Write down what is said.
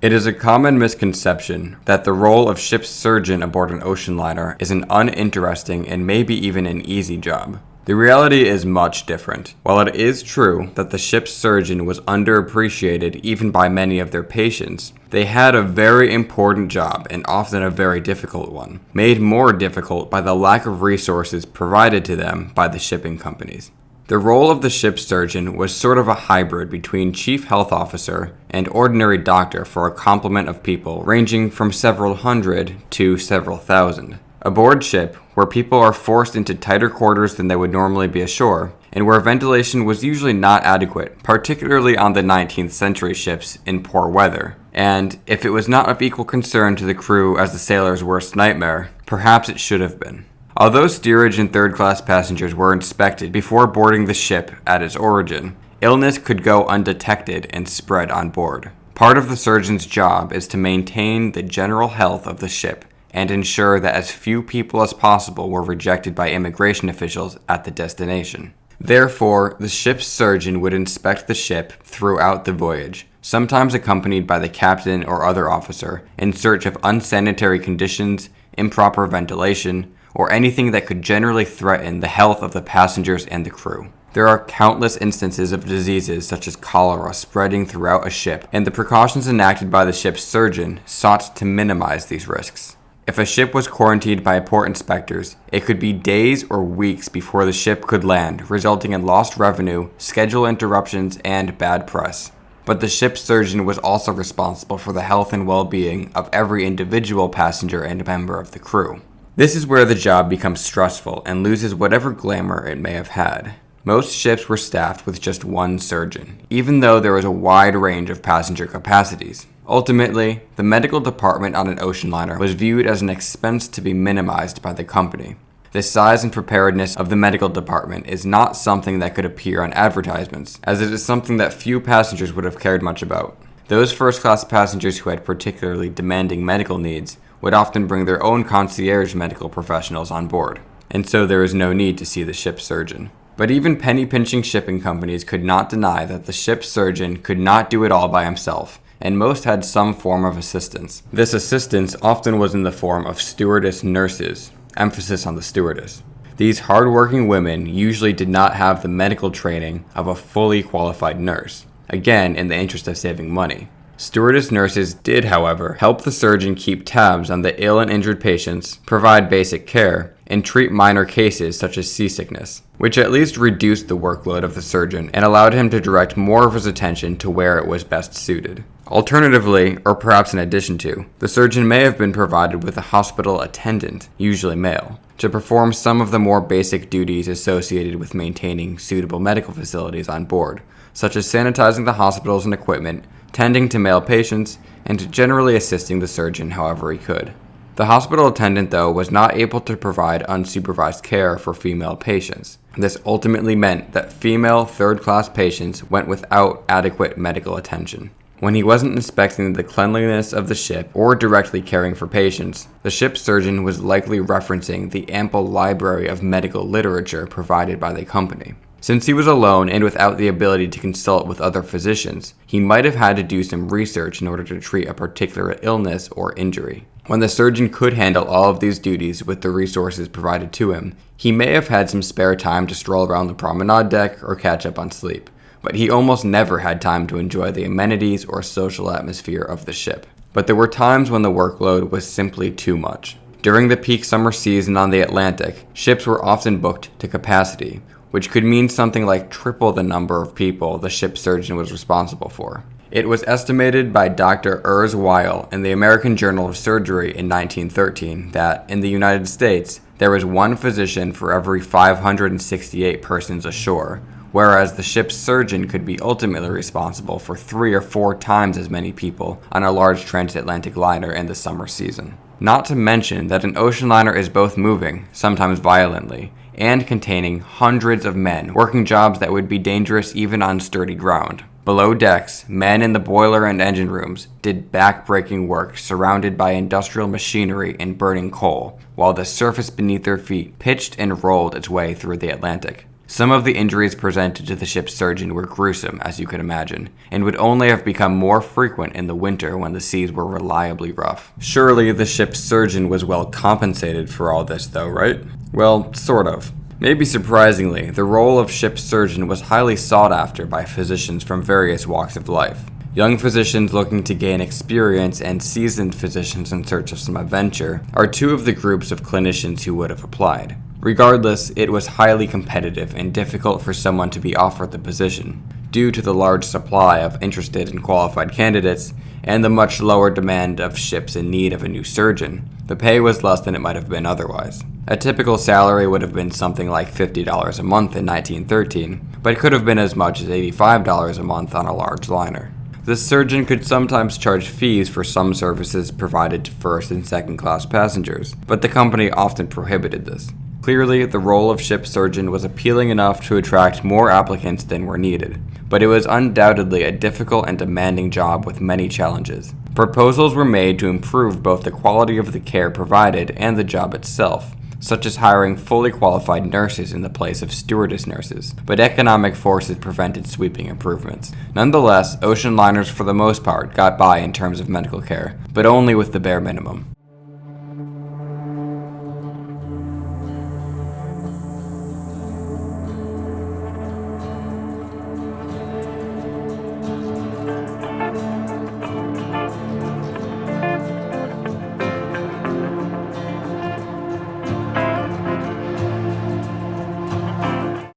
It is a common misconception that the role of ship's surgeon aboard an ocean liner is an uninteresting and maybe even an easy job. The reality is much different. While it is true that the ship's surgeon was underappreciated even by many of their patients, they had a very important job and often a very difficult one, made more difficult by the lack of resources provided to them by the shipping companies. The role of the ship's surgeon was sort of a hybrid between chief health officer and ordinary doctor for a complement of people ranging from several hundred to several thousand. Aboard ship, where people are forced into tighter quarters than they would normally be ashore, and where ventilation was usually not adequate, particularly on the 19th century ships in poor weather. And if it was not of equal concern to the crew as the sailor's worst nightmare, perhaps it should have been. Although steerage and third-class passengers were inspected before boarding the ship at its origin, illness could go undetected and spread on board. Part of the surgeon's job is to maintain the general health of the ship and ensure that as few people as possible were rejected by immigration officials at the destination. Therefore, the ship's surgeon would inspect the ship throughout the voyage, sometimes accompanied by the captain or other officer, in search of unsanitary conditions, improper ventilation, or anything that could generally threaten the health of the passengers and the crew. There are countless instances of diseases such as cholera spreading throughout a ship, and the precautions enacted by the ship's surgeon sought to minimize these risks. If a ship was quarantined by port inspectors, it could be days or weeks before the ship could land, resulting in lost revenue, schedule interruptions, and bad press. But the ship's surgeon was also responsible for the health and well-being of every individual passenger and member of the crew. This is where the job becomes stressful and loses whatever glamour it may have had. Most ships were staffed with just one surgeon, even though there was a wide range of passenger capacities. Ultimately, the medical department on an ocean liner was viewed as an expense to be minimized by the company. The size and preparedness of the medical department is not something that could appear on advertisements, as it is something that few passengers would have cared much about. Those first-class passengers who had particularly demanding medical needs would often bring their own concierge medical professionals on board, and so there is no need to see the ship's surgeon. But even penny-pinching shipping companies could not deny that the ship's surgeon could not do it all by himself, and most had some form of assistance. This assistance often was in the form of stewardess nurses, emphasis on the stewardess. These hard-working women usually did not have the medical training of a fully qualified nurse, again in the interest of saving money. Stewardess nurses did, however, help the surgeon keep tabs on the ill and injured patients, provide basic care, and treat minor cases such as seasickness, which at least reduced the workload of the surgeon and allowed him to direct more of his attention to where it was best suited. Alternatively, or perhaps in addition to, the surgeon may have been provided with a hospital attendant, usually male, to perform some of the more basic duties associated with maintaining suitable medical facilities on board, such as sanitizing the hospitals and equipment, tending to male patients, and generally assisting the surgeon however he could. The hospital attendant, though, was not able to provide unsupervised care for female patients. This ultimately meant that female third-class patients went without adequate medical attention. When he wasn't inspecting the cleanliness of the ship or directly caring for patients, the ship's surgeon was likely referencing the ample library of medical literature provided by the company. Since he was alone and without the ability to consult with other physicians, he might have had to do some research in order to treat a particular illness or injury. When the surgeon could handle all of these duties with the resources provided to him, he may have had some spare time to stroll around the promenade deck or catch up on sleep, but he almost never had time to enjoy the amenities or social atmosphere of the ship. But there were times when the workload was simply too much. During the peak summer season on the Atlantic, ships were often booked to capacity, which could mean something like triple the number of people the ship's surgeon was responsible for. It was estimated by Dr. Urs Weil in the American Journal of Surgery in 1913 that, in the United States, there was one physician for every 568 persons ashore, whereas the ship's surgeon could be ultimately responsible for 3 or 4 times as many people on a large transatlantic liner in the summer season. Not to mention that an ocean liner is both moving, sometimes violently, and containing hundreds of men working jobs that would be dangerous even on sturdy ground. Below decks, men in the boiler and engine rooms did back-breaking work surrounded by industrial machinery and burning coal, while the surface beneath their feet pitched and rolled its way through the Atlantic. Some of the injuries presented to the ship's surgeon were gruesome, as you could imagine, and would only have become more frequent in the winter when the seas were reliably rough. Surely the ship's surgeon was well compensated for all this though, right? Well, sort of. Maybe surprisingly, the role of ship's surgeon was highly sought after by physicians from various walks of life. Young physicians looking to gain experience and seasoned physicians in search of some adventure are two of the groups of clinicians who would have applied. Regardless, it was highly competitive and difficult for someone to be offered the position, due to the large supply of interested and qualified candidates and the much lower demand of ships in need of a new surgeon. The pay was less than it might have been otherwise. A typical salary would have been something like $50 a month in 1913, but could have been as much as $85 a month on a large liner. The surgeon could sometimes charge fees for some services provided to first and second class passengers, but the company often prohibited this. Clearly, the role of ship surgeon was appealing enough to attract more applicants than were needed, but it was undoubtedly a difficult and demanding job with many challenges. Proposals were made to improve both the quality of the care provided and the job itself, such as hiring fully qualified nurses in the place of stewardess nurses, but economic forces prevented sweeping improvements. Nonetheless, ocean liners for the most part got by in terms of medical care, but only with the bare minimum.